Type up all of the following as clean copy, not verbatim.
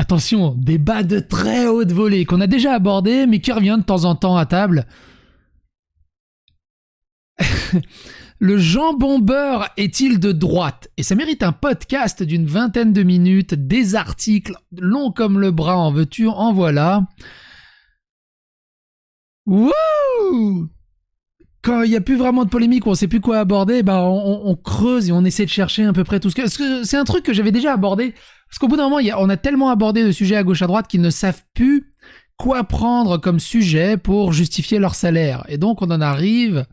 attention, débat de très haute volée qu'on a déjà abordé, mais qui revient de temps en temps à table. Le jambon beurre est-il de droite? Et ça mérite un podcast d'une 20aine de minutes, des articles longs comme le bras, en veux-tu, en voilà. Wouh! Quand il n'y a plus vraiment de polémique, où on ne sait plus quoi aborder, bah on creuse et on essaie de chercher à peu près tout ce que... Parce que c'est un truc que j'avais déjà abordé. Parce qu'au bout d'un moment, on a tellement abordé de sujets à gauche à droite qu'ils ne savent plus quoi prendre comme sujet pour justifier leur salaire. Et donc on en arrive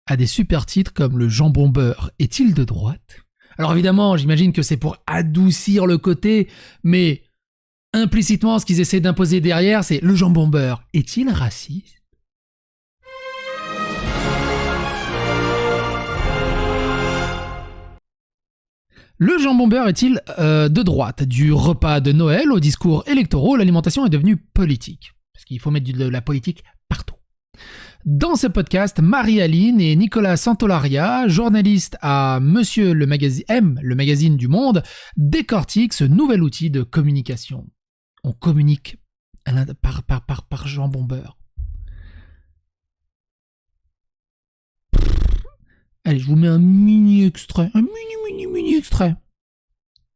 à des super titres comme le jambon beurre est-il de droite? Alors évidemment, j'imagine que c'est pour adoucir le côté, mais implicitement, ce qu'ils essaient d'imposer derrière, c'est le jambon beurre est-il raciste? Le jambon beurre est-il de droite? Du repas de Noël aux discours électoraux, l'alimentation est devenue politique. Parce qu'il faut mettre de la politique partout. Dans ce podcast, Marie-Aline et Nicolas Santolaria, journalistes à Monsieur le magazine du Monde, décortiquent ce nouvel outil de communication. On communique par jambon beurre. Allez, je vous mets un mini extrait. Un mini extrait.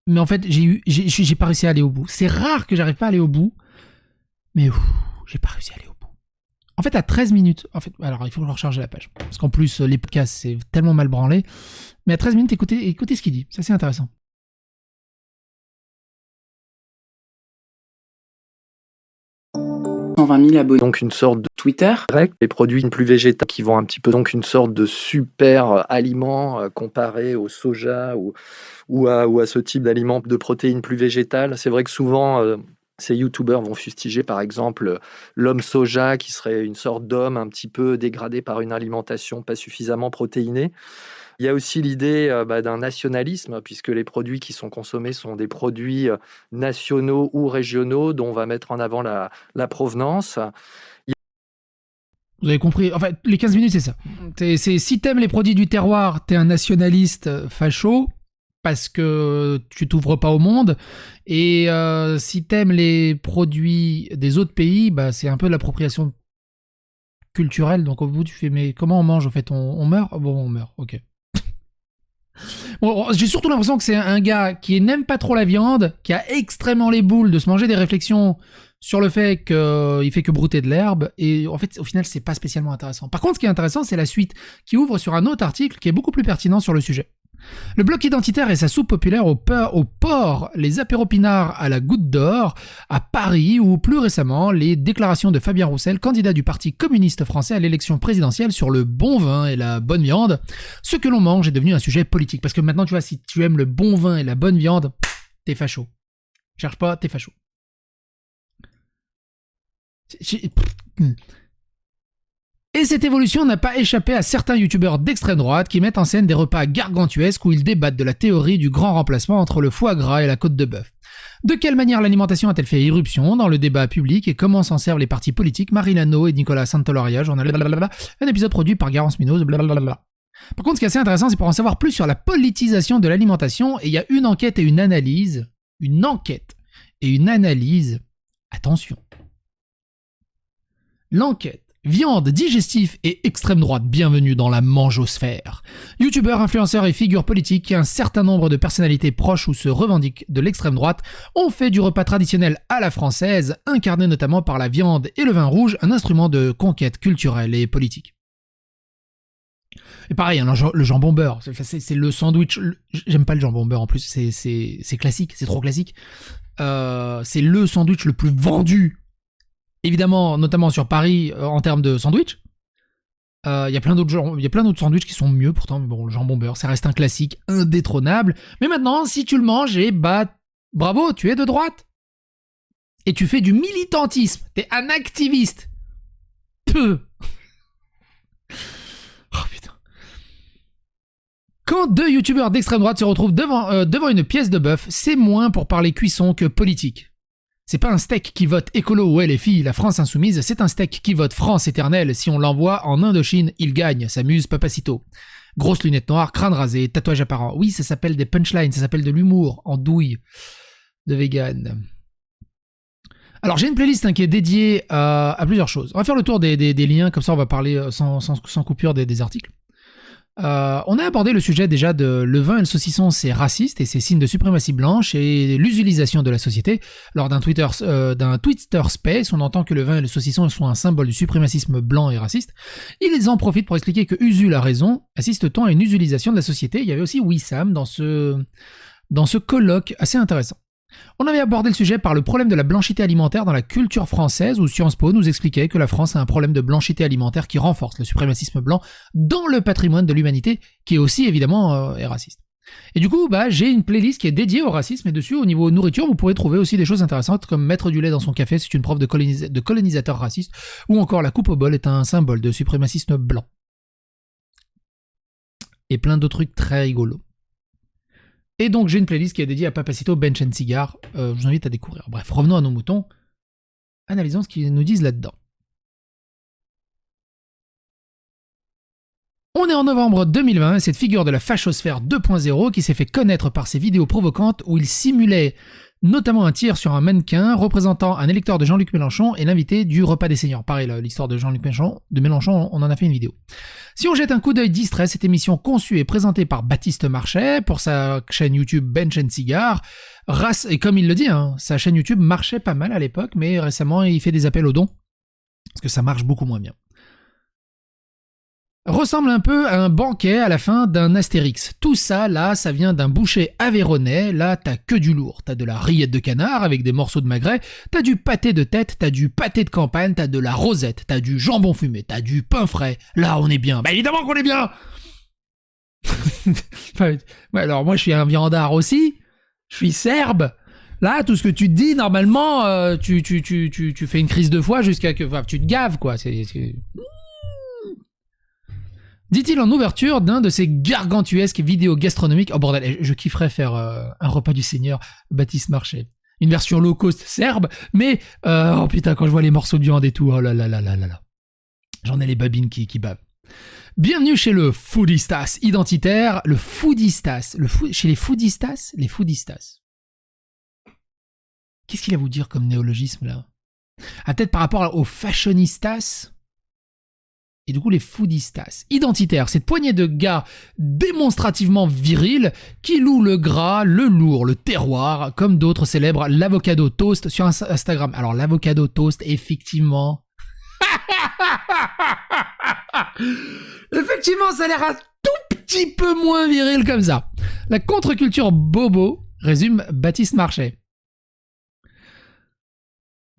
Mais en fait, j'ai pas réussi à aller au bout. C'est rare que j'arrive pas à aller au bout. Mais j'ai pas réussi à aller au bout. En fait, à 13 minutes... En fait, alors, il faut recharger la page. Parce qu'en plus, les podcasts, c'est tellement mal branlé. Mais à 13 minutes, écoutez ce qu'il dit. C'est assez intéressant. 120 000 abonnés. Donc une sorte de Twitter. les produits plus végétaux qui vont un petit peu, donc une sorte de super aliment comparé au soja ou à ce type d'aliment de protéines plus végétales. C'est vrai que souvent ces youtubeurs vont fustiger par exemple l'homme soja qui serait une sorte d'homme un petit peu dégradé par une alimentation pas suffisamment protéinée. Il y a aussi l'idée d'un nationalisme, puisque les produits qui sont consommés sont des produits nationaux ou régionaux, dont on va mettre en avant la provenance. Vous avez compris. En fait, les 15 minutes, c'est ça. Si t'aimes les produits du terroir, t'es un nationaliste facho, parce que tu t'ouvres pas au monde. Et si t'aimes les produits des autres pays, bah, c'est un peu de l'appropriation culturelle. Donc au bout, tu fais, mais comment on mange, en fait? On meurt? Bon, on meurt, ok. Bon, j'ai surtout l'impression que c'est un gars qui n'aime pas trop la viande, qui a extrêmement les boules de se manger des réflexions sur le fait qu'il fait que brouter de l'herbe, et en fait, au final, c'est pas spécialement intéressant. Par contre, ce qui est intéressant, c'est la suite, qui ouvre sur un autre article qui est beaucoup plus pertinent sur le sujet. Le bloc identitaire et sa soupe populaire au porc, les apéropinards à la goutte d'or, à Paris, ou plus récemment, les déclarations de Fabien Roussel, candidat du Parti communiste français à l'élection présidentielle sur le bon vin et la bonne viande. Ce que l'on mange est devenu un sujet politique, parce que maintenant, tu vois, si tu aimes le bon vin et la bonne viande, t'es facho. Cherche pas, t'es facho. Et cette évolution n'a pas échappé à certains youtubeurs d'extrême droite qui mettent en scène des repas gargantuesques où ils débattent de la théorie du grand remplacement entre le foie gras et la côte de bœuf. De quelle manière l'alimentation a-t-elle fait irruption dans le débat public et comment s'en servent les partis politiques? Marie Lano et Nicolas Santolaria, journaliste, un épisode produit par Garance Minos, blablabla. Par contre, ce qui est assez intéressant, c'est pour en savoir plus sur la politisation de l'alimentation, et il y a une enquête et une analyse. Attention. L'enquête. Viande, digestif et extrême droite, bienvenue dans la mangeosphère. Youtubeurs, influenceurs et figures politiques, un certain nombre de personnalités proches ou se revendiquent de l'extrême droite ont fait du repas traditionnel à la française, incarné notamment par la viande et le vin rouge, un instrument de conquête culturelle et politique. Et pareil, hein, le jambon beurre, c'est le sandwich. J'aime pas le jambon beurre en plus, c'est classique, c'est trop classique. C'est le sandwich le plus vendu. Évidemment, notamment sur Paris, en termes de sandwich. Il y a plein d'autres sandwichs qui sont mieux pourtant, mais bon, le jambon beurre, ça reste un classique indétrônable. Mais maintenant, si tu le manges, bravo, tu es de droite. Et tu fais du militantisme, t'es un activiste. Peu. Oh putain. Quand deux youtubeurs d'extrême droite se retrouvent devant une pièce de bœuf, c'est moins pour parler cuisson que politique. C'est pas un steak qui vote écolo ou LFI, la France insoumise, c'est un steak qui vote France éternelle. Si on l'envoie en Indochine, il gagne, s'amuse Papacito. Grosse lunette noire, crâne rasé, tatouage apparent. Oui, ça s'appelle des punchlines, ça s'appelle de l'humour en douille de vegan. Alors j'ai une playlist qui est dédiée à plusieurs choses. On va faire le tour des liens, comme ça on va parler sans coupure des articles. On a abordé le sujet déjà de le vin et le saucisson, c'est raciste et c'est signe de suprématie blanche et l'utilisation de la société. Lors d'un Twitter Space, on entend que le vin et le saucisson sont un symbole du suprémacisme blanc et raciste. Ils en profitent pour expliquer que Usul a raison. Assiste-t-on à une usulisation de la société? Il y avait aussi Wissam dans ce colloque assez intéressant. On avait abordé le sujet par le problème de la blanchité alimentaire dans la culture française, où Sciences Po nous expliquait que la France a un problème de blanchité alimentaire qui renforce le suprémacisme blanc dans le patrimoine de l'humanité, qui est aussi évidemment est raciste. Et du coup, j'ai une playlist qui est dédiée au racisme, et dessus, au niveau nourriture, vous pourrez trouver aussi des choses intéressantes, comme mettre du lait dans son café, c'est une preuve de colonisateur raciste, ou encore la coupe au bol est un symbole de suprémacisme blanc. Et plein d'autres trucs très rigolos. Et donc j'ai une playlist qui est dédiée à Papacito, Bench and Cigar. Je vous invite à découvrir. Bref, revenons à nos moutons. Analysons ce qu'ils nous disent là-dedans. On est en novembre 2020 et cette figure de la fachosphère 2.0 qui s'est fait connaître par ses vidéos provocantes où il simulait notamment un tir sur un mannequin représentant un électeur de Jean-Luc Mélenchon et l'invité du repas des seigneurs. Pareil, l'histoire de Jean-Luc Mélenchon, on en a fait une vidéo. Si on jette un coup d'œil distrait, cette émission conçue et présentée par Baptiste Marchais pour sa chaîne YouTube Bench and Cigar, et comme il le dit, sa chaîne YouTube marchait pas mal à l'époque, mais récemment il fait des appels aux dons, parce que ça marche beaucoup moins bien. Ressemble un peu à un banquet à la fin d'un Astérix. Tout ça, là, ça vient d'un boucher aveyronnais. Là, t'as que du lourd. T'as de la rillette de canard avec des morceaux de magret, t'as du pâté de tête, t'as du pâté de campagne, t'as de la rosette, t'as du jambon fumé, t'as du pain frais. Là, on est bien. Évidemment qu'on est bien. Alors moi, je suis un viandard aussi. Je suis serbe. Là, tout ce que tu te dis, normalement, tu fais une crise de foie jusqu'à que... Enfin, tu te gaves, quoi. C'est... Dit-il en ouverture d'un de ces gargantuesques vidéos gastronomiques. Oh bordel, je kifferais faire un repas du Seigneur, Baptiste Marchais. Une version low cost serbe, mais oh putain, quand je vois les morceaux de viande et tout, oh là là là là là là. J'en ai les babines qui bavent. Bienvenue chez le Foodistas identitaire, le Foodistas, chez les Foodistas, les Foodistas. Qu'est-ce qu'il a à vous dire comme néologisme là? Ah, peut-être par rapport aux Fashionistas? Et du coup, les Foodistas. Identitaires, cette poignée de gars démonstrativement virils qui louent le gras, le lourd, le terroir, comme d'autres célèbrent l'avocado toast sur Instagram. Alors, l'avocado toast, effectivement... effectivement, ça a l'air un tout petit peu moins viril comme ça. La contre-culture bobo, résume Baptiste Marchais.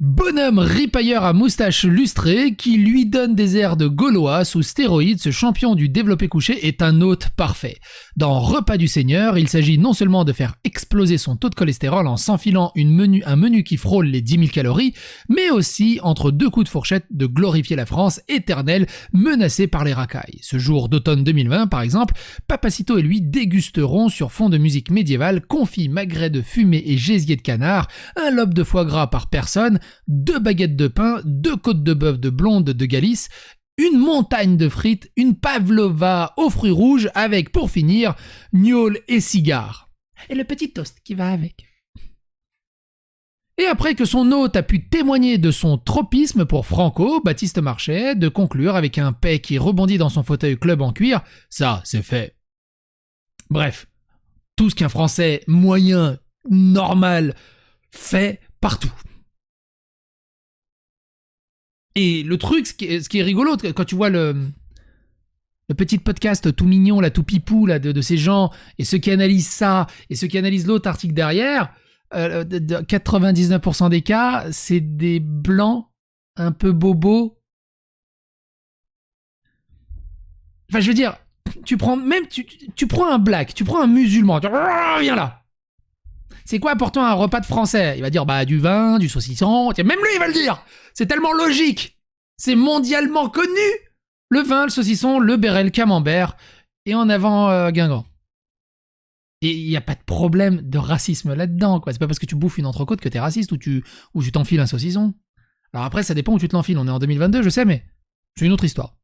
Bonhomme ripailleur à moustache lustrée qui lui donne des airs de Gaulois sous stéroïdes, ce champion du développé couché est un hôte parfait. Dans Repas du Seigneur, il s'agit non seulement de faire exploser son taux de cholestérol en s'enfilant un menu qui frôle les 10 000 calories, mais aussi, entre deux coups de fourchette, de glorifier la France éternelle menacée par les racailles. Ce jour d'automne 2020, par exemple, Papacito et lui dégusteront sur fond de musique médiévale confit, magret de fumée et gésier de canard, un lobe de foie gras par personne, 2 baguettes de pain, 2 côtes de bœuf de blonde de Galice, une montagne de frites, une pavlova aux fruits rouges avec, pour finir, gnôle et cigare. Et le petit toast qui va avec. Et après que son hôte a pu témoigner de son tropisme pour Franco, Baptiste Marchais, de conclure avec un paix qui rebondit dans son fauteuil club en cuir, ça, c'est fait. Bref, tout ce qu'un Français moyen, normal, fait partout. Et le truc, ce qui est rigolo, quand tu vois le petit podcast tout mignon, là, tout pipou, là, de ces gens, et ceux qui analysent ça, et ceux qui analysent l'autre article derrière, 99% des cas, c'est des blancs un peu bobos. Enfin, je veux dire, tu prends un black, tu prends un musulman, viens là. C'est quoi pourtant un repas de français? Il va dire du vin, du saucisson, même lui il va le dire. C'est tellement logique. C'est mondialement connu. Le vin, le saucisson, le béret, le camembert et en avant Guingamp. Et il n'y a pas de problème de racisme là-dedans, quoi. C'est pas parce que tu bouffes une entrecôte que t'es raciste ou tu t'enfiles un saucisson. Alors après, ça dépend où tu te l'enfiles. On est en 2022, je sais, mais c'est une autre histoire.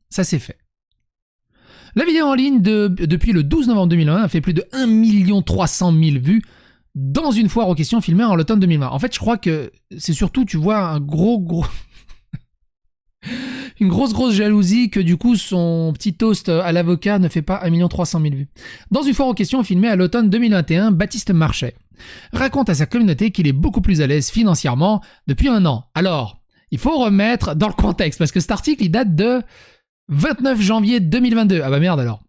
Ça, c'est fait. La vidéo en ligne depuis le 12 novembre 2001 a fait plus de 1 300 000 vues dans une foire aux questions filmée en l'automne 2020. En fait, je crois que c'est surtout, tu vois, une grosse jalousie que du coup son petit toast à l'avocat ne fait pas 1 300 000 vues. Dans une foire aux questions filmée à l'automne 2021, Baptiste Marchais raconte à sa communauté qu'il est beaucoup plus à l'aise financièrement depuis 1 an. Alors, il faut remettre dans le contexte, parce que cet article, il date de 29 janvier 2022. Ah bah merde alors.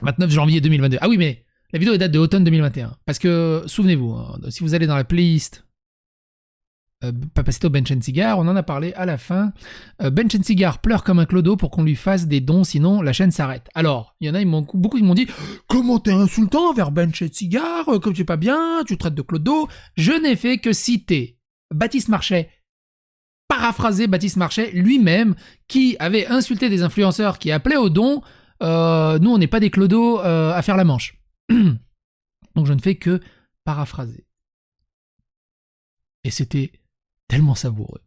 29 janvier 2022. Ah oui, mais la vidéo date de automne 2021. Parce que, souvenez-vous, hein, si vous allez dans la playlist Papacito Benchen-Cigar, on en a parlé à la fin. Benchen-Cigar pleure comme un clodo pour qu'on lui fasse des dons, sinon la chaîne s'arrête. Alors, il y en a, beaucoup m'ont dit « Comment t'es insultant vers Benchen-Cigar, comme tu es pas bien, tu traites de clodo ?» Je n'ai fait que citer Baptiste Marchais, paraphraser Baptiste Marchais lui-même, qui avait insulté des influenceurs qui appelaient aux dons. Nous, on n'est pas des clodos à faire la manche. Donc je ne fais que paraphraser. Et c'était tellement savoureux.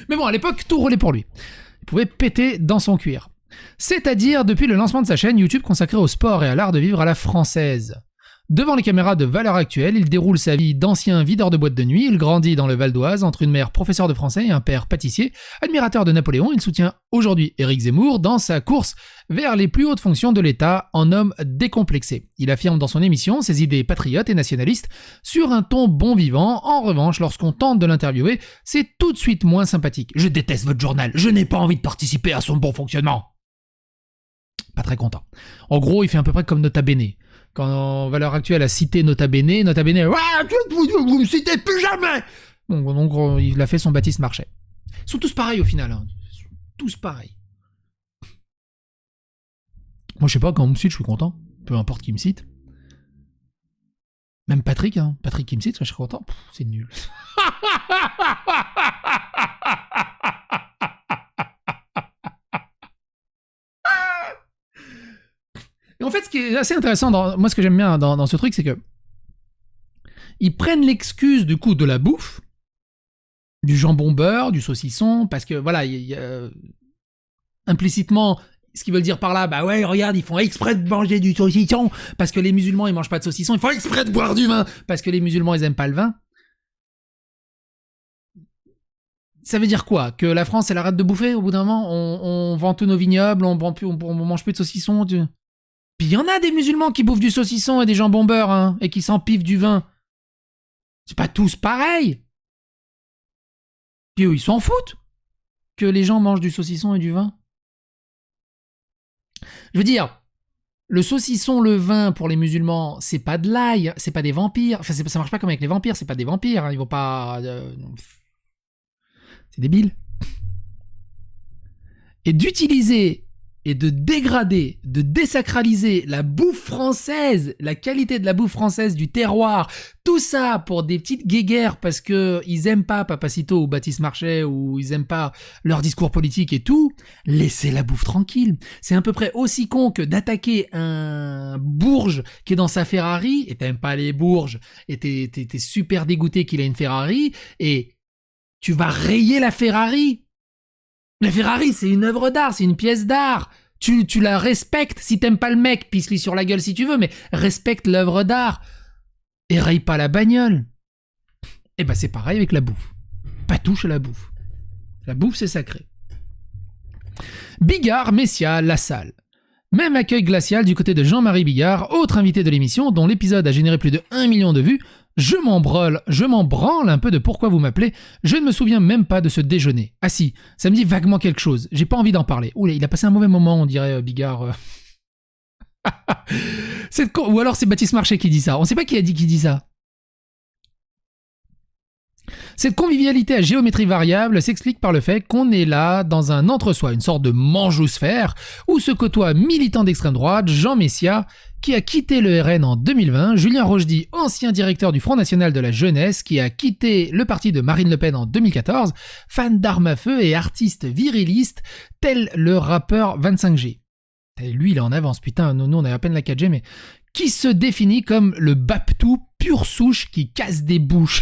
Mais bon, à l'époque, tout roulait pour lui. Il pouvait péter dans son cuir. C'est-à-dire depuis le lancement de sa chaîne YouTube consacrée au sport et à l'art de vivre à la française. Devant les caméras de Valeurs Actuelles, il déroule sa vie d'ancien videur de boîte de nuit. Il grandit dans le Val d'Oise entre une mère professeure de français et un père pâtissier. Admirateur de Napoléon, il soutient aujourd'hui Éric Zemmour dans sa course vers les plus hautes fonctions de l'État en homme décomplexé. Il affirme dans son émission ses idées patriotes et nationalistes sur un ton bon vivant. En revanche, lorsqu'on tente de l'interviewer, c'est tout de suite moins sympathique. « Je déteste votre journal, je n'ai pas envie de participer à son bon fonctionnement !» Pas très content. En gros, il fait à peu près comme Nota Bene. Quand Valeurs Actuelles a cité Nota Bene, vous me citez plus jamais. Donc, il a fait son Baptiste Marchais. Ils sont tous pareils au final. Hein. Ils sont tous pareils. Moi, je sais pas, quand on me cite, je suis content. Peu importe qui me cite. Même Patrick, hein. Patrick qui me cite, je suis content. C'est nul. Et en fait, ce qui est assez intéressant, moi ce que j'aime bien dans ce truc, c'est que ils prennent l'excuse du coup de la bouffe, du jambon beurre, du saucisson, parce que voilà, implicitement, ce qu'ils veulent dire par là, bah ouais, regarde, ils font exprès de manger du saucisson, parce que les musulmans ils mangent pas de saucisson, ils font exprès de boire du vin, parce que les musulmans ils aiment pas le vin. Ça veut dire quoi? Que la France elle arrête de bouffer au bout d'un moment? On vend tous nos vignobles, on mange plus de saucisson. Puis il y en a des musulmans qui bouffent du saucisson et des jambons beurre, hein, et qui s'empivent du vin. C'est pas tous pareil. Puis eux, ils s'en foutent que les gens mangent du saucisson et du vin. Je veux dire, le saucisson, le vin pour les musulmans, c'est pas de l'ail, c'est pas des vampires. Enfin, ça marche pas comme avec les vampires, c'est pas des vampires, hein, ils vont pas. C'est débile. Et d'utiliser et de dégrader, de désacraliser la bouffe française, la qualité de la bouffe française du terroir, tout ça pour des petites guéguerres parce que ils aiment pas Papacito ou Baptiste Marchais ou ils aiment pas leur discours politique et tout, laissez la bouffe tranquille. C'est à peu près aussi con que d'attaquer un bourge qui est dans sa Ferrari, et t'aimes pas les bourges, et t'es super dégoûté qu'il ait une Ferrari, et tu vas rayer la Ferrari. La Ferrari, c'est une œuvre d'art, c'est une pièce d'art. Tu la respectes. Si t'aimes pas le mec, pisse-lui sur la gueule si tu veux, mais respecte l'œuvre d'art. Et raye pas la bagnole. Et ben c'est pareil avec la bouffe. Pas touche à la bouffe. La bouffe, c'est sacré. Bigard, Messia, Lassalle. Même accueil glacial du côté de Jean-Marie Bigard, autre invité de l'émission, dont l'épisode a généré plus de 1 million de vues. Je m'en branle un peu de pourquoi vous m'appelez, je ne me souviens même pas de ce déjeuner. Ah si, ça me dit vaguement quelque chose, j'ai pas envie d'en parler. Oula, il a passé un mauvais moment, on dirait Bigard. Ou alors c'est Baptiste Marchais qui dit ça, on sait pas qui a dit ça. Cette convivialité à géométrie variable s'explique par le fait qu'on est là dans un entre-soi, une sorte de manjousphère, où se côtoient militants d'extrême droite, Jean Messia, qui a quitté le RN en 2020, Julien Rochdy, ancien directeur du Front National de la Jeunesse, qui a quitté le parti de Marine Le Pen en 2014, fan d'armes à feu et artiste viriliste, tel le rappeur 25G. Et lui, il est en avance, putain, nous on a à peine la 4G, mais qui se définit comme le Baptou pure souche qui casse des bouches.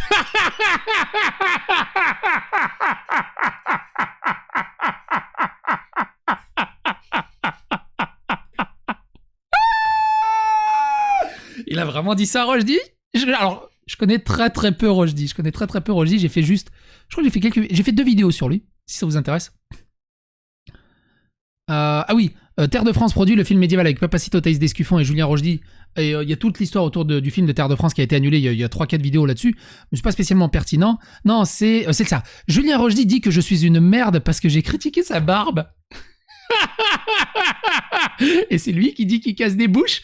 Il a vraiment dit ça, Rochdy? Alors, je connais très très peu Rochdy. J'ai fait juste... Je crois que j'ai fait 2 vidéos sur lui, si ça vous intéresse. Ah oui, Terre de France produit le film médiéval avec Papacito, Thaïs Descuffon et Julien Rochdy. Et il y a toute l'histoire autour du film de Terre de France qui a été annulé. Il y a 3-4 vidéos là-dessus. Mais c'est pas spécialement pertinent. Non, c'est ça. Julien Rochdy dit que je suis une merde parce que j'ai critiqué sa barbe. Et c'est lui qui dit qu'il casse des bouches.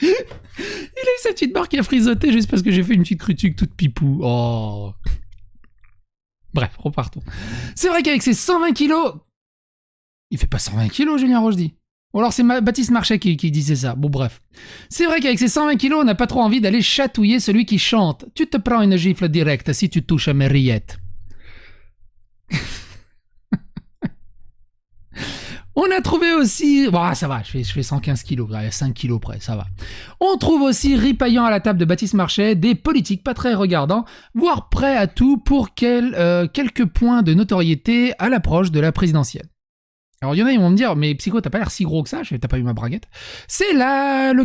Il a eu sa petite barbe qui a frisoté juste parce que j'ai fait une petite critique toute pipou. Oh. Bref, repartons. C'est vrai qu'avec ses 120 kilos... Il fait pas 120 kilos, Julien Rochdy. Ou alors c'est Baptiste Marchais qui disait ça. Bon, bref. C'est vrai qu'avec ses 120 kilos, on n'a pas trop envie d'aller chatouiller celui qui chante. Tu te prends une gifle directe si tu touches à mes rillettes. On a trouvé aussi... Bon, ça va, je fais 115 kilos, 5 kilos près, ça va. On trouve aussi ripaillant à la table de Baptiste Marchais des politiques pas très regardants, voire prêts à tout pour quelques points de notoriété à l'approche de la présidentielle. Alors il y en a, ils vont me dire, mais Psycho, t'as pas l'air si gros que ça, je fais, t'as pas eu ma braguette. C'est le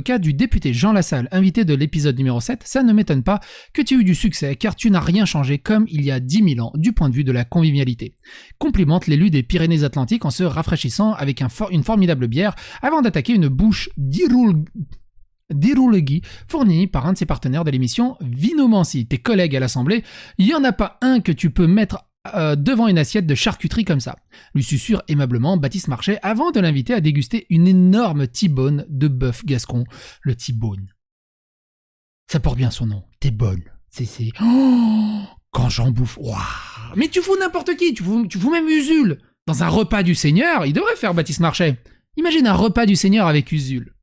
cas du député Jean Lassalle, invité de l'épisode numéro 7, ça ne m'étonne pas que tu aies eu du succès, car tu n'as rien changé comme il y a 10 000 ans, du point de vue de la convivialité. Complimente l'élu des Pyrénées-Atlantiques en se rafraîchissant avec une formidable bière, avant d'attaquer une bouche d'Iroulegui fournie par un de ses partenaires de l'émission Vinomancy. Tes collègues à l'Assemblée, il y en a pas un que tu peux mettre devant une assiette de charcuterie comme ça, lui susurre aimablement Baptiste Marchais avant de l'inviter à déguster une énorme T-bone de bœuf gascon, le T-bone. Ça porte bien son nom, T-bone. C'est... Oh, quand j'en bouffe, waouh. Mais tu fous n'importe qui, tu fous même Usul. Dans un repas du Seigneur, il devrait faire Baptiste Marchais. Imagine un repas du Seigneur avec Usul.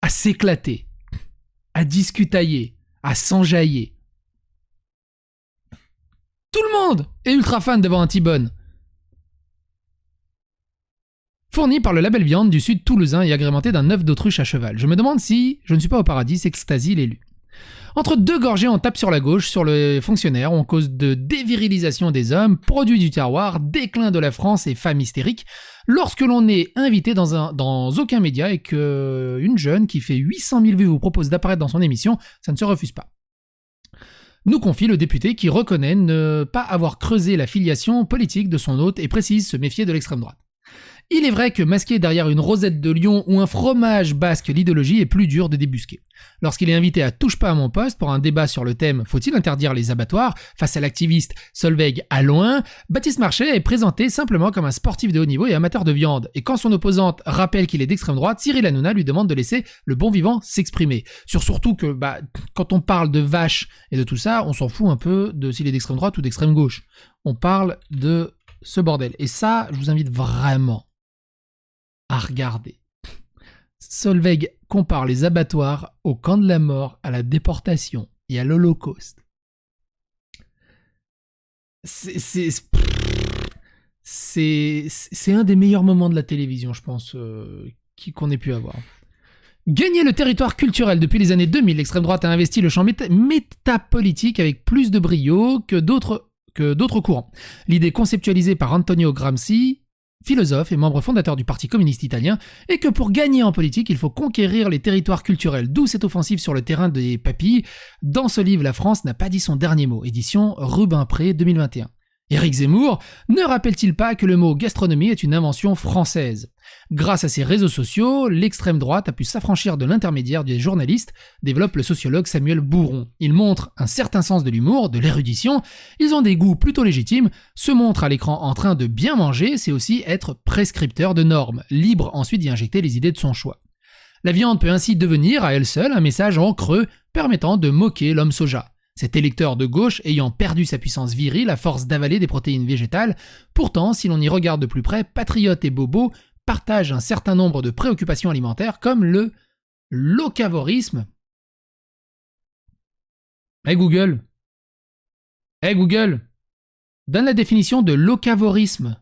À s'éclater, à discutailler, à s'enjailler. Tout le monde est ultra fan devant un T-bone. Fourni par le label Viande du sud toulousain et agrémenté d'un œuf d'autruche à cheval. Je me demande si je ne suis pas au paradis, s'extasie l'élu. Entre 2 gorgées, on tape sur la gauche, sur le fonctionnaire, on cause de dévirilisation des hommes, produit du terroir, déclin de la France et femme hystérique, lorsque l'on est invité dans aucun média et qu'une jeune qui fait 800 000 vues vous propose d'apparaître dans son émission, ça ne se refuse pas. Nous confie le député qui reconnaît ne pas avoir creusé la filiation politique de son hôte et précise se méfier de l'extrême droite. Il est vrai que masquer derrière une rosette de lion ou un fromage basque l'idéologie est plus dur de débusquer. Lorsqu'il est invité à Touche pas à mon poste pour un débat sur le thème Faut-il interdire les abattoirs face à l'activiste Solveig Alloin, Baptiste Marchais est présenté simplement comme un sportif de haut niveau et amateur de viande. Et quand son opposante rappelle qu'il est d'extrême droite, Cyril Hanouna lui demande de laisser le bon vivant s'exprimer. Surtout que quand on parle de vaches et de tout ça, on s'en fout un peu de s'il est d'extrême droite ou d'extrême gauche. On parle de ce bordel. Et ça, je vous invite vraiment à regarder. Solveig compare les abattoirs au camp de la mort, à la déportation et à l'Holocauste. C'est un des meilleurs moments de la télévision, je pense, qu'on ait pu avoir. Gagner le territoire culturel depuis les années 2000, l'extrême droite a investi le champ métapolitique avec plus de brio que d'autres courants. L'idée conceptualisée par Antonio Gramsci, philosophe et membre fondateur du Parti communiste italien, est que pour gagner en politique, il faut conquérir les territoires culturels, d'où cette offensive sur le terrain des papilles. Dans ce livre, La France n'a pas dit son dernier mot, édition Rubempré 2021. Éric Zemmour ne rappelle-t-il pas que le mot gastronomie est une invention française ? Grâce à ses réseaux sociaux, l'extrême droite a pu s'affranchir de l'intermédiaire des journalistes, développe le sociologue Samuel Bouron. Ils montrent un certain sens de l'humour, de l'érudition, ils ont des goûts plutôt légitimes, se montrent à l'écran en train de bien manger, c'est aussi être prescripteur de normes, libre ensuite d'y injecter les idées de son choix. La viande peut ainsi devenir, à elle seule, un message en creux permettant de moquer l'homme soja. Cet électeur de gauche ayant perdu sa puissance virile à force d'avaler des protéines végétales, pourtant, si l'on y regarde de plus près, patriotes et bobos partagent un certain nombre de préoccupations alimentaires comme le locavorisme. Hey Google, donne la définition de locavorisme.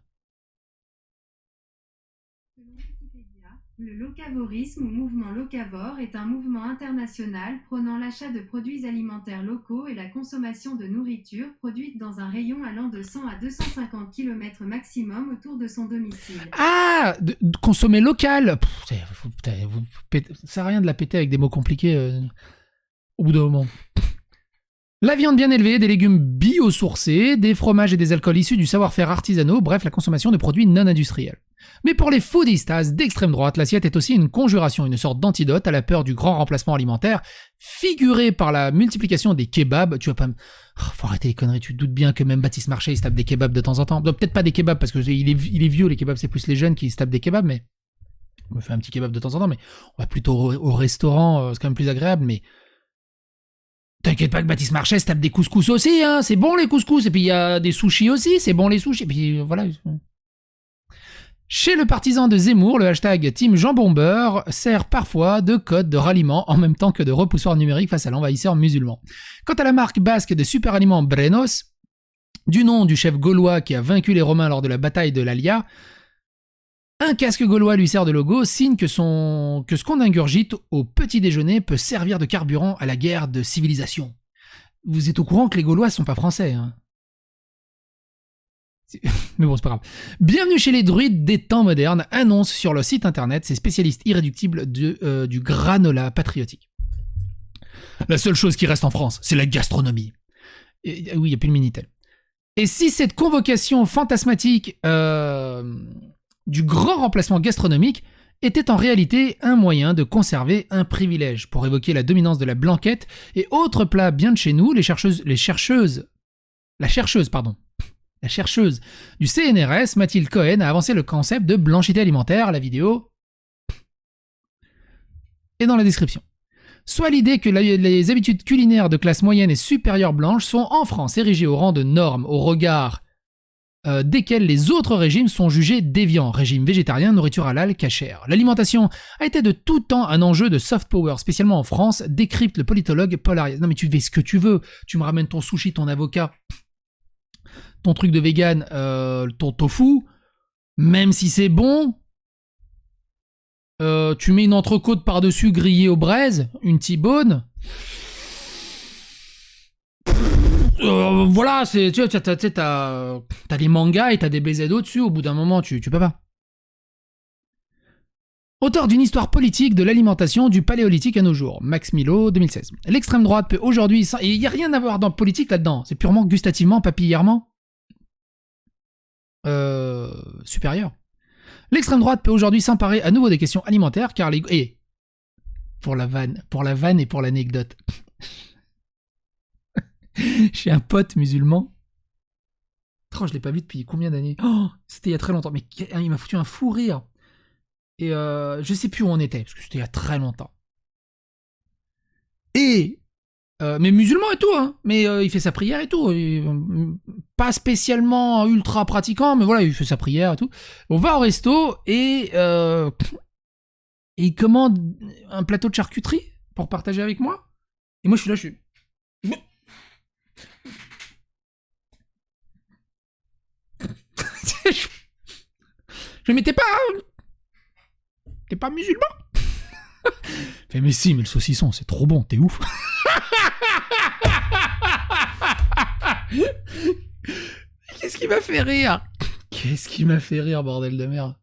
Selon Wikipédia, le locavorisme ou mouvement locavore est un mouvement international prônant l'achat de produits alimentaires locaux et la consommation de nourriture produite dans un rayon allant de 100 à 250 km maximum autour de son domicile. Ah, de consommer local. Ça sert à rien de la péter avec des mots compliqués au bout d'un moment. La viande bien élevée, des légumes biosourcés, des fromages et des alcools issus du savoir-faire artisanaux, bref, la consommation de produits non industriels. Mais pour les foodistas d'extrême droite, l'assiette est aussi une conjuration, une sorte d'antidote à la peur du grand remplacement alimentaire, figuré par la multiplication des kebabs. Tu vas pas me... faut arrêter les conneries, tu te doutes bien que même Baptiste Marchais, il se tape des kebabs de temps en temps. Donc, peut-être pas des kebabs, parce qu'il est vieux, les kebabs, c'est plus les jeunes qui se tapent des kebabs, mais... On me fait un petit kebab de temps en temps, mais on va plutôt au restaurant, c'est quand même plus agréable, mais... T'inquiète pas que Baptiste Marchais se tape des couscous aussi, hein, c'est bon les couscous, et puis il y a des sushis aussi, c'est bon les sushis, et puis voilà... Chez le partisan de Zemmour, le hashtag Team Jambon Beurre sert parfois de code de ralliement en même temps que de repoussoir numérique face à l'envahisseur musulman. Quant à la marque basque de super aliments Brenos, du nom du chef gaulois qui a vaincu les Romains lors de la bataille de l'Alia, un casque gaulois lui sert de logo, signe que ce qu'on ingurgite au petit déjeuner peut servir de carburant à la guerre de civilisation. Vous êtes au courant que les Gaulois sont pas français, hein. Mais bon, c'est pas grave. Bienvenue chez les druides des temps modernes, annonce sur le site internet ces spécialistes irréductibles du granola patriotique. La seule chose qui reste en France, c'est la gastronomie. Et, oui, il n'y a plus le Minitel. Et si cette convocation fantasmatique du grand remplacement gastronomique était en réalité un moyen de conserver un privilège pour évoquer la dominance de la blanquette et autres plats bien de chez nous, la chercheuse du CNRS, Mathilde Cohen, a avancé le concept de blanchité alimentaire. La vidéo est dans la description. Soit l'idée que les habitudes culinaires de classe moyenne et supérieure blanche sont en France érigées au rang de normes au regard desquels les autres régimes sont jugés déviants, régime végétarien, nourriture halal, cachère. L'alimentation a été de tout temps un enjeu de soft power, spécialement en France, décrypte le politologue Paul Arias. Non mais tu fais ce que tu veux, tu me ramènes ton sushi, ton avocat, ton truc de vegan, ton tofu, même si c'est bon, tu mets une entrecôte par-dessus grillée aux braises, une T-bone. Voilà, tu vois, t'as des mangas et t'as des BZ au-dessus, au bout d'un moment, tu peux pas. Auteur d'une histoire politique de l'alimentation du paléolithique à nos jours, Max Milo, 2016. L'extrême droite peut aujourd'hui... Et il n'y a rien à voir dans politique là-dedans, c'est purement gustativement, papillairement supérieur. L'extrême droite peut aujourd'hui s'emparer à nouveau des questions alimentaires, car les... Et pour la vanne et pour l'anecdote... J'ai un pote musulman. Je l'ai pas vu depuis combien d'années. C'était il y a très longtemps. Mais il m'a foutu un fou rire. Et je sais plus où on était, parce que c'était il y a très longtemps. Et... mais musulman et tout, hein. Mais il fait sa prière et tout. Pas spécialement ultra pratiquant, mais voilà, il fait sa prière et tout. On va au resto et il commande un plateau de charcuterie pour partager avec moi. Et moi, je suis... Je m'étais pas... T'es pas musulman? Fait, mais si, mais le saucisson, c'est trop bon, t'es ouf. Qu'est-ce qui m'a fait rire? Qu'est-ce qui m'a fait rire, bordel de merde?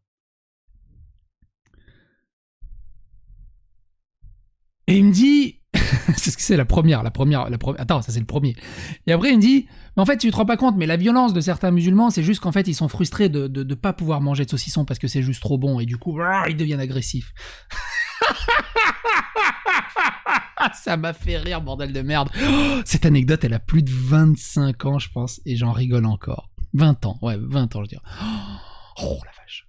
Et il me dit... c'est ce que c'est la première. Attends, ça c'est le premier. Et après il me dit, mais en fait tu te rends pas compte, mais la violence de certains musulmans, c'est juste qu'en fait ils sont frustrés de pas pouvoir manger de saucisson parce que c'est juste trop bon et du coup ils deviennent agressifs. Ça m'a fait rire, bordel de merde. Cette anecdote, elle a plus de 25 ans, je pense, et j'en rigole encore. 20 ans, je veux dire. Oh la vache.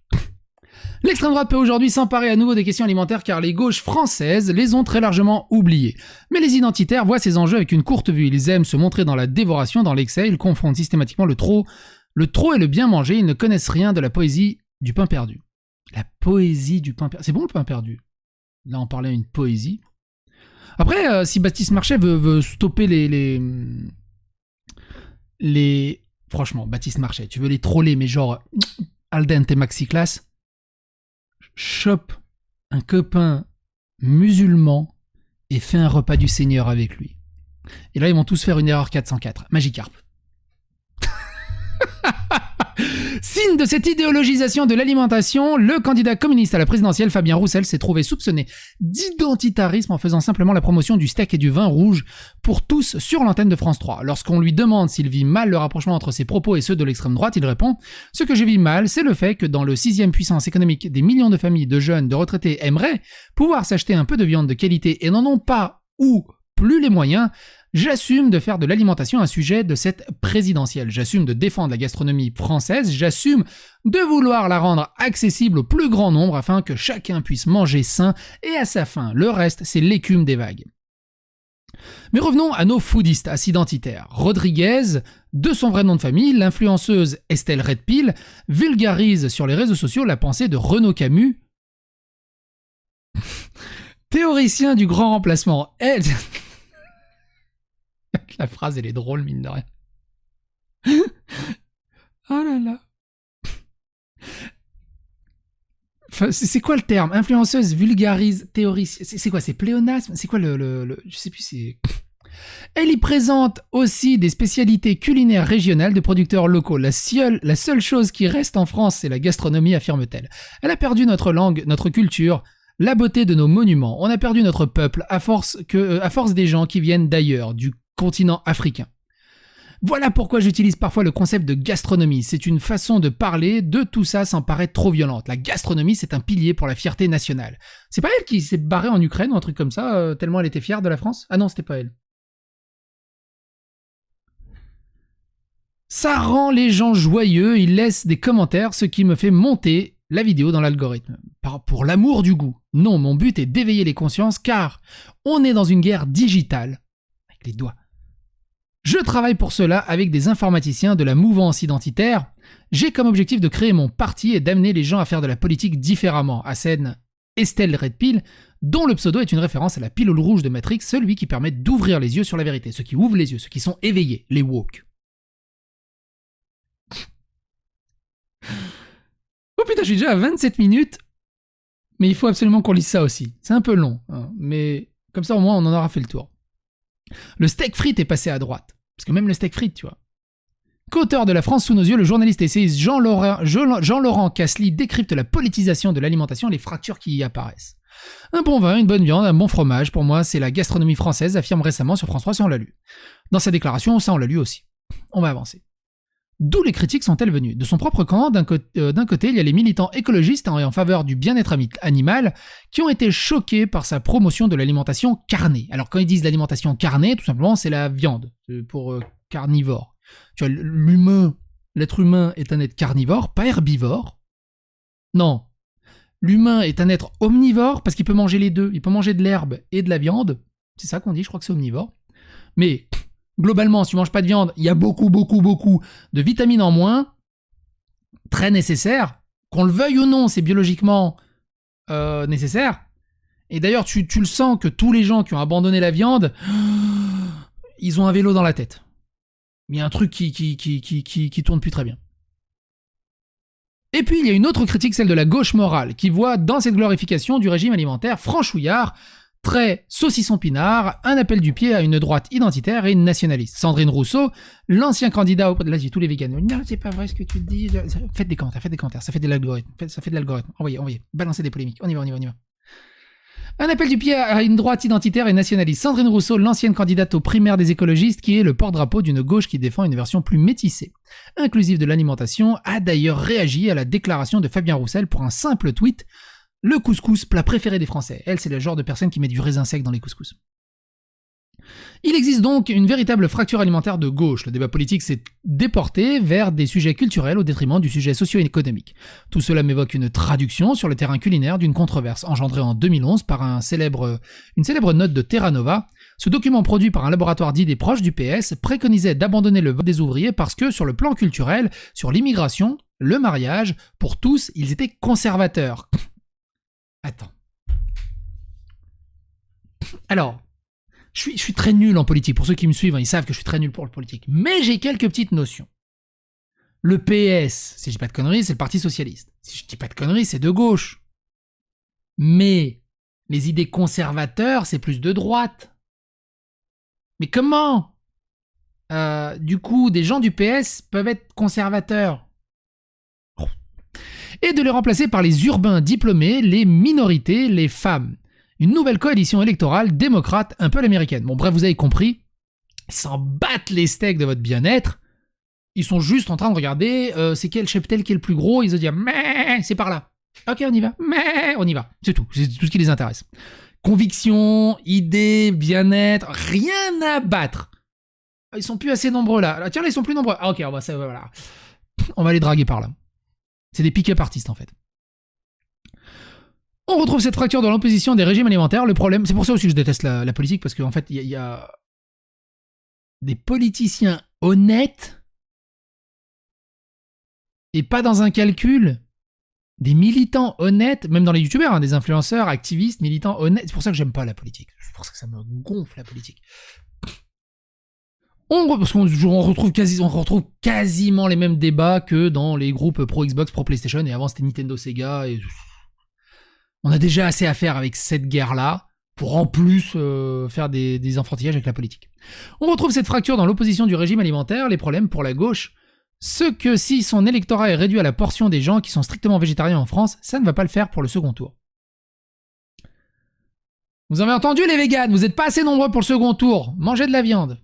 L'extrême droite peut aujourd'hui s'emparer à nouveau des questions alimentaires car les gauches françaises les ont très largement oubliées. Mais les identitaires voient ces enjeux avec une courte vue. Ils aiment se montrer dans la dévoration, dans l'excès, ils confondent systématiquement le trop et le bien manger, ils ne connaissent rien de la poésie du pain perdu. La poésie du pain perdu. C'est bon le pain perdu. Là on parlait d'une poésie. Après, si Baptiste Marchais veut stopper les... Franchement, Baptiste Marchais, tu veux les troller, mais genre... Al dente maxi class. chope un copain musulman et fait un repas du Seigneur avec lui. Et là, ils vont tous faire une erreur 404. Magikarp. Signe de cette idéologisation de l'alimentation, le candidat communiste à la présidentielle Fabien Roussel s'est trouvé soupçonné d'identitarisme en faisant simplement la promotion du steak et du vin rouge pour tous sur l'antenne de France 3. Lorsqu'on lui demande s'il vit mal le rapprochement entre ses propos et ceux de l'extrême droite, il répond « Ce que je vis mal, c'est le fait que dans le 6e puissance économique, des millions de familles, de jeunes, de retraités aimeraient pouvoir s'acheter un peu de viande de qualité et n'en ont pas ou plus les moyens. J'assume de faire de l'alimentation un sujet de cette présidentielle. J'assume de défendre la gastronomie française. J'assume de vouloir la rendre accessible au plus grand nombre afin que chacun puisse manger sain et à sa faim. Le reste, c'est l'écume des vagues. Mais revenons à nos foodistes identitaires. Rodriguez, de son vrai nom de famille, l'influenceuse Estelle Redpil, vulgarise sur les réseaux sociaux la pensée de Renaud Camus, théoricien du grand remplacement. La phrase, elle est drôle, mine de rien. Oh là là. Enfin, c'est quoi le terme? Influenceuse, vulgarise, théoricienne. C'est quoi? C'est pléonasme? C'est quoi je sais plus, c'est... Elle y présente aussi des spécialités culinaires régionales de producteurs locaux. La seule chose qui reste en France, c'est la gastronomie, affirme-t-elle. Elle a perdu notre langue, notre culture, la beauté de nos monuments. On a perdu notre peuple à force des gens qui viennent d'ailleurs, du continent africain. Voilà pourquoi j'utilise parfois le concept de gastronomie. C'est une façon de parler de tout ça sans paraître trop violente. La gastronomie, c'est un pilier pour la fierté nationale. C'est pas elle qui s'est barrée en Ukraine ou un truc comme ça, tellement elle était fière de la France? Ah non, c'était pas elle. Ça rend les gens joyeux, ils laissent des commentaires, ce qui me fait monter la vidéo dans l'algorithme. Pour l'amour du goût. Non, mon but est d'éveiller les consciences car on est dans une guerre digitale. Avec les doigts. Je travaille pour cela avec des informaticiens de la mouvance identitaire. J'ai comme objectif de créer mon parti et d'amener les gens à faire de la politique différemment. Assène Estelle Redpil, dont le pseudo est une référence à la pilule rouge de Matrix, celui qui permet d'ouvrir les yeux sur la vérité. Ceux qui ouvrent les yeux, ceux qui sont éveillés, les woke. Oh putain, je suis déjà à 27 minutes. Mais il faut absolument qu'on lise ça aussi. C'est un peu long, hein, mais comme ça au moins on en aura fait le tour. Le steak frites est passé à droite. Parce que même le steak frites, tu vois. Qu'auteur de La France sous nos yeux, le journaliste et essayiste Jean-Laurent Casely décrypte la politisation de l'alimentation et les fractures qui y apparaissent. Un bon vin, une bonne viande, un bon fromage, pour moi, c'est la gastronomie française, affirme récemment sur France 3, ça on l'a lu. Dans sa déclaration, ça on l'a lu aussi. On va avancer. D'où les critiques sont-elles venues? De son propre camp, d'un côté, il y a les militants écologistes en faveur du bien-être animal qui ont été choqués par sa promotion de l'alimentation carnée. Alors quand ils disent l'alimentation carnée, tout simplement, c'est la viande, pour carnivore. Tu vois, l'être humain est un être carnivore, pas herbivore. Non, l'humain est un être omnivore parce qu'il peut manger les deux. Il peut manger de l'herbe et de la viande. C'est ça qu'on dit, je crois que c'est omnivore. Mais... globalement, si tu manges pas de viande, il y a beaucoup de vitamines en moins, très nécessaires. Qu'on le veuille ou non, c'est biologiquement nécessaire. Et d'ailleurs, tu le sens que tous les gens qui ont abandonné la viande, ils ont un vélo dans la tête. Il y a un truc qui tourne plus très bien. Et puis, il y a une autre critique, celle de la gauche morale, qui voit dans cette glorification du régime alimentaire franchouillard, très saucisson pinard, un appel du pied à une droite identitaire et nationaliste. Sandrine Rousseau, l'ancien candidat au... Là, j'ai tous les véganes. Non, c'est pas vrai ce que tu dis. Faites des commentaires. Ça fait de l'algorithme. Envoyez. Balancez des polémiques. On y va. Un appel du pied à une droite identitaire et nationaliste. Sandrine Rousseau, l'ancienne candidate aux primaires des écologistes, qui est le porte-drapeau d'une gauche qui défend une version plus métissée, inclusive de l'alimentation, a d'ailleurs réagi à la déclaration de Fabien Roussel pour un simple tweet. Le couscous, plat préféré des Français. Elle, c'est le genre de personne qui met du raisin sec dans les couscous. Il existe donc une véritable fracture alimentaire de gauche. Le débat politique s'est déporté vers des sujets culturels au détriment du sujet socio-économique. Tout cela m'évoque une traduction sur le terrain culinaire d'une controverse engendrée en 2011 par une célèbre note de Terra Nova. Ce document produit par un laboratoire d'idées proche du PS préconisait d'abandonner le vote des ouvriers parce que, sur le plan culturel, sur l'immigration, le mariage, pour tous, ils étaient conservateurs. Attends. Alors, je suis très nul en politique. Pour ceux qui me suivent, ils savent que je suis très nul pour le politique. Mais j'ai quelques petites notions. Le PS, si je dis pas de conneries, c'est le Parti Socialiste. Si je dis pas de conneries, c'est de gauche. Mais les idées conservateurs, c'est plus de droite. Mais comment du coup, des gens du PS peuvent être conservateurs? Et de les remplacer par les urbains diplômés, les minorités, les femmes. Une nouvelle coalition électorale démocrate un peu à l'américaine. Bon, bref, vous avez compris. Ils s'en battent les steaks de votre bien-être. Ils sont juste en train de regarder c'est quel cheptel qui est le plus gros. Ils se disent mais c'est par là. Ok, on y va. Mais on y va. C'est tout. C'est tout ce qui les intéresse. Conviction, idées, bien-être, rien à battre. Ils sont plus assez nombreux là. Tiens, là, ils sont plus nombreux. Ah, ok, voilà. On va les draguer par là. C'est des pick-up artistes en fait. On retrouve cette fracture dans l'opposition des régimes alimentaires. Le problème, c'est pour ça aussi que je déteste la politique, parce qu'en fait, il y a des politiciens honnêtes et pas dans un calcul. Des militants honnêtes, même dans les youtubeurs, hein, des influenceurs, activistes, militants honnêtes. C'est pour ça que j'aime pas la politique. C'est pour ça que ça me gonfle la politique. Parce qu'on retrouve quasiment les mêmes débats que dans les groupes pro Xbox, pro PlayStation, et avant c'était Nintendo, Sega. Et... on a déjà assez à faire avec cette guerre-là pour en plus faire des enfantillages avec la politique. On retrouve cette fracture dans l'opposition du régime alimentaire, les problèmes pour la gauche. Ce que si son électorat est réduit à la portion des gens qui sont strictement végétariens en France, ça ne va pas le faire pour le second tour. Vous avez entendu les véganes, vous n'êtes pas assez nombreux pour le second tour, mangez de la viande.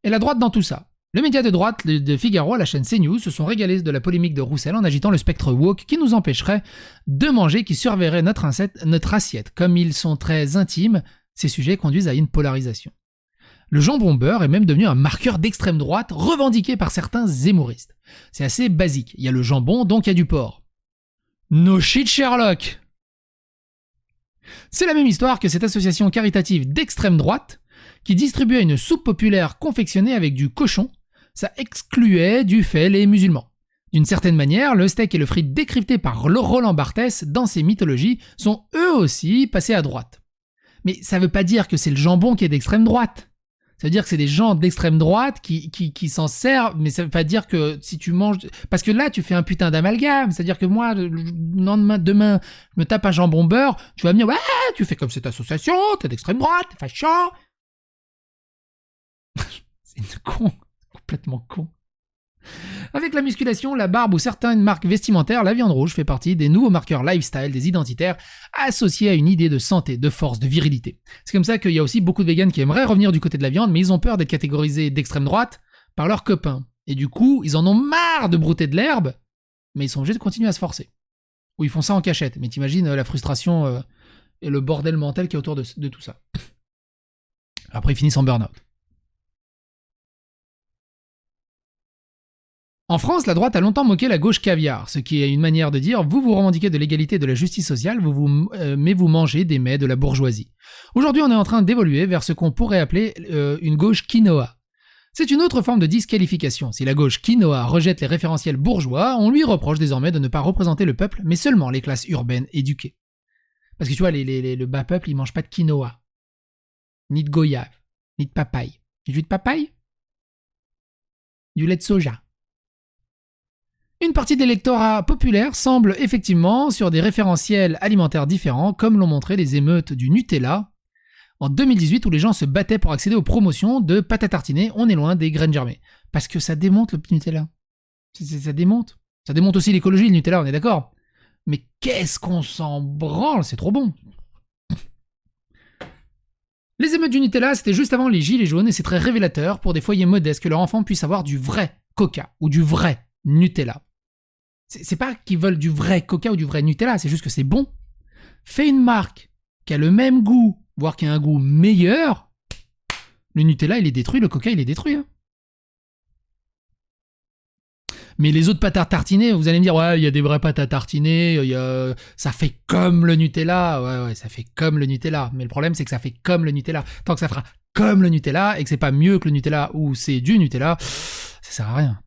Et la droite dans tout ça. Le média de droite de Figaro à la chaîne CNews se sont régalés de la polémique de Roussel en agitant le spectre woke qui nous empêcherait de manger, qui surveillerait notre assiette. Comme ils sont très intimes, ces sujets conduisent à une polarisation. Le jambon beurre est même devenu un marqueur d'extrême droite revendiqué par certains zémouristes. C'est assez basique. Il y a le jambon, donc il y a du porc. No shit Sherlock. C'est la même histoire que cette association caritative d'extrême droite qui distribuait une soupe populaire confectionnée avec du cochon. Ça excluait du fait les musulmans. D'une certaine manière, le steak et le frit décryptés par Roland Barthès dans ses mythologies sont eux aussi passés à droite. Mais ça veut pas dire que c'est le jambon qui est d'extrême droite. Ça veue dire que c'est des gens d'extrême droite qui s'en servent, mais ça veut pas dire que si tu manges... Parce que là, tu fais un putain d'amalgame. C'est-à-dire que moi, demain, je me tape un jambon beurre, tu vas me dire « Ouais, tu fais comme cette association, t'es d'extrême droite, t'es facho !» C'est une con. Complètement con. Avec la musculation, la barbe ou certaines marques vestimentaires, la viande rouge fait partie des nouveaux marqueurs lifestyle des identitaires associés à une idée de santé, de force, de virilité. C'est comme ça qu'il y a aussi beaucoup de véganes qui aimeraient revenir du côté de la viande, mais ils ont peur d'être catégorisés d'extrême droite par leurs copains. Et du coup, ils en ont marre de brouter de l'herbe, mais ils sont obligés de continuer à se forcer. Ou ils font ça en cachette, mais t'imagines la frustration et le bordel mental qui est autour de tout ça. Après, ils finissent en burn-out. En France, la droite a longtemps moqué la gauche caviar, ce qui est une manière de dire vous vous revendiquez de l'égalité et de la justice sociale, mais vous mangez des mets de la bourgeoisie. Aujourd'hui, on est en train d'évoluer vers ce qu'on pourrait appeler une gauche quinoa. C'est une autre forme de disqualification. Si la gauche quinoa rejette les référentiels bourgeois, on lui reproche désormais de ne pas représenter le peuple, mais seulement les classes urbaines éduquées. Parce que tu vois, le bas peuple, il mange pas de quinoa, ni de goyave, ni de papaye. Du jus de papaye? Du lait de soja. Une partie de l'électorat populaire semble effectivement sur des référentiels alimentaires différents, comme l'ont montré les émeutes du Nutella en 2018 où les gens se battaient pour accéder aux promotions de pâte à tartiner. On est loin des graines germées. Parce que ça démonte le Nutella. Ça démonte. Ça démonte aussi l'écologie, le Nutella, on est d'accord. Mais qu'est-ce qu'on s'en branle, c'est trop bon. Les émeutes du Nutella, c'était juste avant les gilets jaunes et c'est très révélateur pour des foyers modestes que leur enfant puisse avoir du vrai Coca ou du vrai Nutella. C'est pas qu'ils veulent du vrai Coca ou du vrai Nutella, c'est juste que c'est bon. Fais une marque qui a le même goût, voire qui a un goût meilleur, le Nutella il est détruit, le Coca il est détruit. Hein. Mais les autres pâtes à tartiner, vous allez me dire, ouais, il y a des vraies pâtes à tartiner, ça fait comme le Nutella, ouais, ça fait comme le Nutella. Mais le problème c'est que ça fait comme le Nutella. Tant que ça fera comme le Nutella et que c'est pas mieux que le Nutella ou c'est du Nutella, ça sert à rien.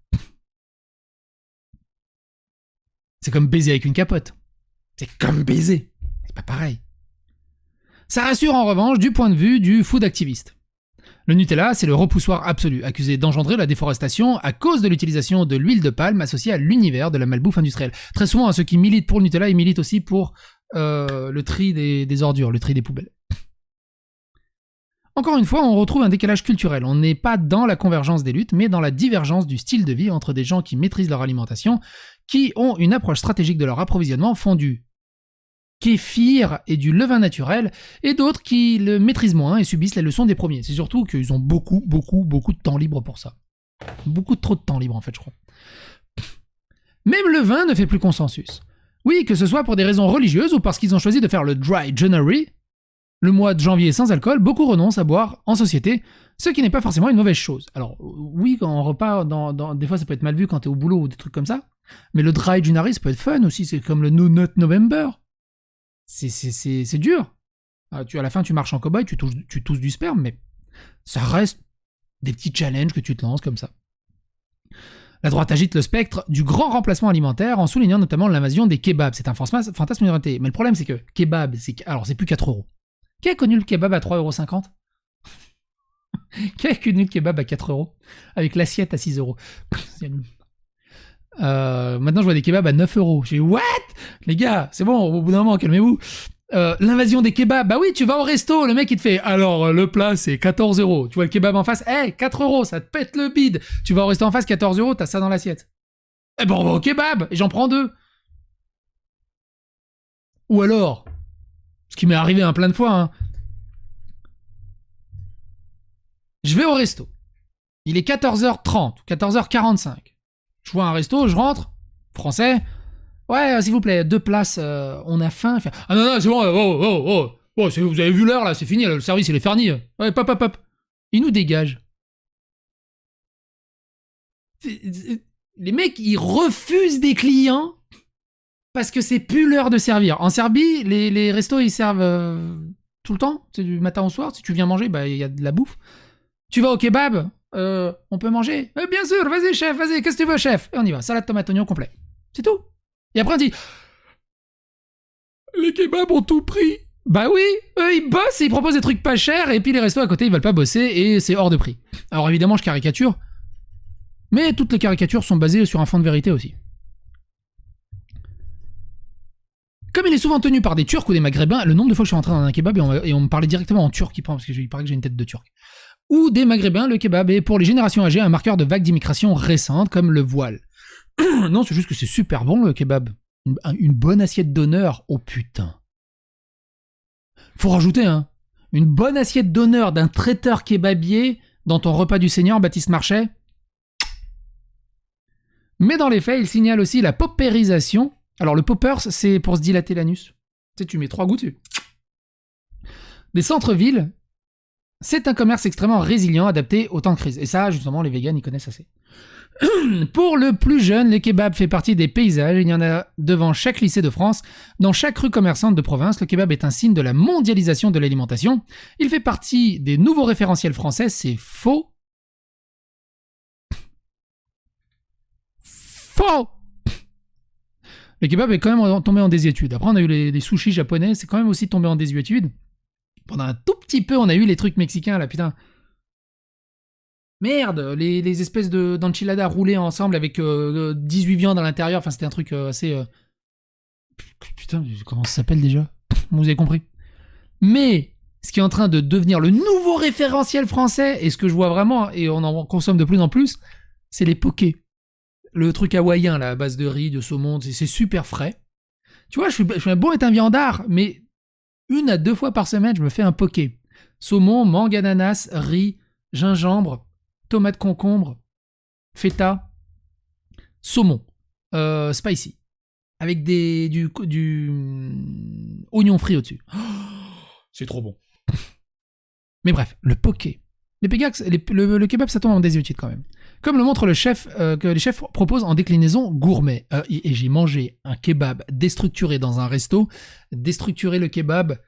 C'est comme baiser avec une capote. C'est comme baiser. C'est pas pareil. Ça rassure en revanche du point de vue du food activiste. Le Nutella, c'est le repoussoir absolu, accusé d'engendrer la déforestation à cause de l'utilisation de l'huile de palme associée à l'univers de la malbouffe industrielle. Très souvent, ceux qui militent pour le Nutella, ils militent aussi pour le tri des ordures, le tri des poubelles. Encore une fois, on retrouve un décalage culturel. On n'est pas dans la convergence des luttes, mais dans la divergence du style de vie entre des gens qui maîtrisent leur alimentation, qui ont une approche stratégique de leur approvisionnement, font du kéfir et du levain naturel, et d'autres qui le maîtrisent moins et subissent les leçons des premiers. C'est surtout qu'ils ont beaucoup de temps libre pour ça. Beaucoup trop de temps libre, en fait, je crois. Même le vin ne fait plus consensus. Oui, que ce soit pour des raisons religieuses ou parce qu'ils ont choisi de faire le Dry January, le mois de janvier sans alcool, beaucoup renoncent à boire en société, ce qui n'est pas forcément une mauvaise chose. Alors, oui, quand on repart, des fois ça peut être mal vu quand t'es au boulot ou des trucs comme ça, mais le Dry January, ça peut être fun aussi, c'est comme le No Nut November. C'est dur. À la fin, tu marches en cow-boy, tu tousses du sperme, mais ça reste des petits challenges que tu te lances comme ça. La droite agite le spectre du grand remplacement alimentaire en soulignant notamment l'invasion des kebabs. C'est un fantasme minorité. Mais le problème, c'est que kebab, c'est plus 4 €. Qui a connu le kebab à 3,50 €? Qui a connu le kebab à 4 € avec l'assiette à 6 €? Maintenant, je vois des kebabs à 9 €. Je dis, what? Les gars, c'est bon, au bout d'un moment, calmez-vous. L'invasion des kebabs, bah oui, tu vas au resto, le mec il te fait, alors le plat c'est 14 €. Tu vois le kebab en face, 4 €, ça te pète le bide. Tu vas au resto en face, 14 €, t'as ça dans l'assiette. Eh ben on va au kebab, et j'en prends 2. Ou alors, ce qui m'est arrivé plein de fois, je vais au resto. Il est 14h30, 14h45. Je vois un resto, je rentre, français. Ouais, s'il vous plaît, 2 places, on a faim. Ah non, c'est bon, oh, vous avez vu l'heure là, c'est fini, le service il est ferni. Ouais, pop. Il nous dégage. Les mecs, ils refusent des clients parce que c'est plus l'heure de servir. En Serbie, les restos ils servent tout le temps, c'est du matin au soir. Si tu viens manger, bah il y a de la bouffe. Tu vas au kebab, on peut manger. Bien sûr, vas-y chef, vas-y, qu'est-ce que tu veux chef? Et on y va, salade tomate oignon complet. C'est tout. Et après on dit les kebabs ont tout pris. Bah oui, eux ils bossent et ils proposent des trucs pas chers et puis les restos à côté ils veulent pas bosser et c'est hors de prix. Alors évidemment je caricature, mais toutes les caricatures sont basées sur un fond de vérité aussi. Comme il est souvent tenu par des Turcs ou des Maghrébins, le nombre de fois que je suis rentré dans un kebab et on me parlait directement en turc, parce qu'il paraît que j'ai une tête de turc, ou des Maghrébins, le kebab est pour les générations âgées un marqueur de vague d'immigration récente comme le voile. Non, c'est juste que c'est super bon le kebab. Une bonne assiette d'honneur, oh putain. Faut rajouter, une bonne assiette d'honneur d'un traiteur kebabier dans ton repas du Seigneur, Baptiste Marchais. Mais dans les faits, il signale aussi la paupérisation. Alors le poppers, c'est pour se dilater l'anus. Tu sais, tu mets 3 gouttes dessus. Des centres-villes, c'est un commerce extrêmement résilient, adapté au temps de crise. Et ça, justement, les végans, ils connaissent assez. Pour le plus jeune, le kebab fait partie des paysages. Il y en a devant chaque lycée de France. Dans chaque rue commerçante de province, le kebab est un signe de la mondialisation de l'alimentation. Il fait partie des nouveaux référentiels français. C'est faux. Faux. Le kebab est quand même tombé en désuétude. Après, on a eu les sushis japonais. C'est quand même aussi tombé en désuétude. Pendant un tout petit peu, on a eu les trucs mexicains, là, putain. Merde, les espèces d'enchiladas roulées ensemble avec 18 viandes à l'intérieur. Enfin, c'était un truc assez... Putain, comment ça s'appelle déjà? Vous avez compris. Mais, ce qui est en train de devenir le nouveau référentiel français, et ce que je vois vraiment, et on en consomme de plus en plus, c'est les pokés. Le truc hawaïen, là, à base de riz, de saumon, c'est super frais. Tu vois, je suis bon être un viandard, mais 1 à 2 fois par semaine, je me fais un poké. Saumon, mangue, ananas, riz, gingembre, tomate concombre, feta, saumon, spicy, avec du oignon frit au-dessus. Oh, c'est trop bon. Mais bref, le poké. Le kebab, ça tombe en désuétude quand même. Comme le montre le chef, que les chefs proposent en déclinaison gourmet. Et j'ai mangé un kebab déstructuré dans un resto. Déstructurer le kebab,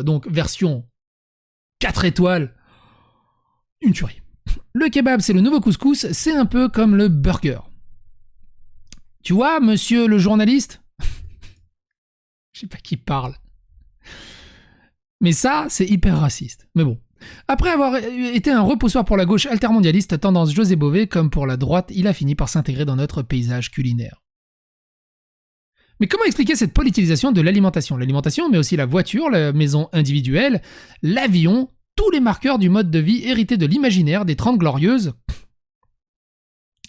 donc version 4 étoiles. Une tuerie. Le kebab, c'est le nouveau couscous. C'est un peu comme le burger. Tu vois, monsieur le journaliste? Je sais pas qui parle. Mais ça, c'est hyper raciste. Mais bon. Après avoir été un repoussoir pour la gauche altermondialiste tendance José Bové, comme pour la droite, il a fini par s'intégrer dans notre paysage culinaire. Mais comment expliquer cette politisation de l'alimentation? L'alimentation, mais aussi la voiture, la maison individuelle, l'avion, tous les marqueurs du mode de vie hérité de l'imaginaire des 30 glorieuses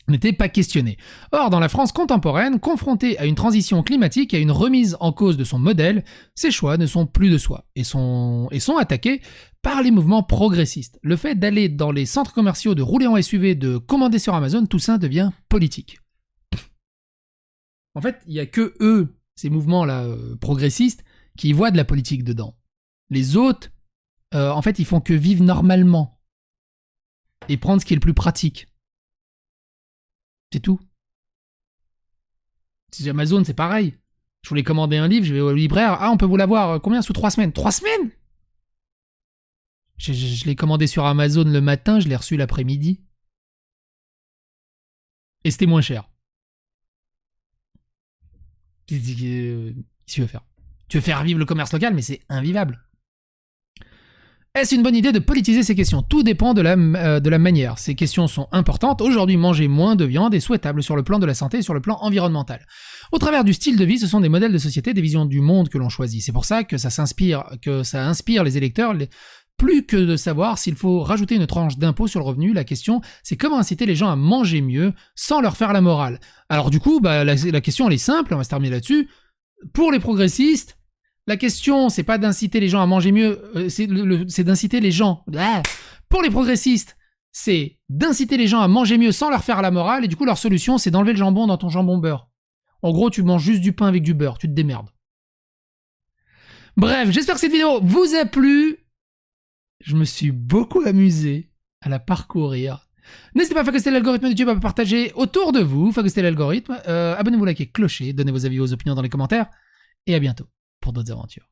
n'étaient pas questionnés. Or, dans la France contemporaine, confrontée à une transition climatique et à une remise en cause de son modèle, ces choix ne sont plus de soi et sont attaqués par les mouvements progressistes. Le fait d'aller dans les centres commerciaux, de rouler en SUV, de commander sur Amazon, tout ça devient politique. En fait, il n'y a que eux, ces mouvements-là progressistes, qui voient de la politique dedans. Les autres, en fait, ils font que vivre normalement et prendre ce qui est le plus pratique. C'est tout. Si Amazon, c'est pareil. Je voulais commander un livre, je vais au libraire. Ah, on peut vous l'avoir combien? Sous 3 semaines. 3 semaines? Je l'ai commandé sur Amazon le matin, je l'ai reçu l'après-midi. Et c'était moins cher. Qu'est-ce que tu veux faire? Tu veux faire vivre le commerce local, mais c'est invivable. Est-ce une bonne idée de politiser ces questions? Tout dépend de la manière. Ces questions sont importantes. Aujourd'hui, manger moins de viande est souhaitable sur le plan de la santé et sur le plan environnemental. Au travers du style de vie, ce sont des modèles de société, des visions du monde que l'on choisit. C'est pour ça que ça inspire les électeurs. Plus que de savoir s'il faut rajouter une tranche d'impôt sur le revenu, la question, c'est comment inciter les gens à manger mieux sans leur faire la morale. Alors du coup, la question, elle est simple, on va se terminer là-dessus. Pour les progressistes, la question, c'est pas d'inciter les gens à manger mieux, c'est d'inciter les gens... Pour les progressistes, c'est d'inciter les gens à manger mieux sans leur faire la morale, et du coup, leur solution, c'est d'enlever le jambon dans ton jambon beurre. En gros, tu manges juste du pain avec du beurre, tu te démerdes. Bref, j'espère que cette vidéo vous a plu. Je me suis beaucoup amusé à la parcourir. N'hésitez pas à phagocyter l'algorithme de YouTube, à partager autour de vous, phagocyter l'algorithme, abonnez-vous, likez, clocher, donnez vos avis, vos opinions dans les commentaires, et à bientôt pour d'autres aventures.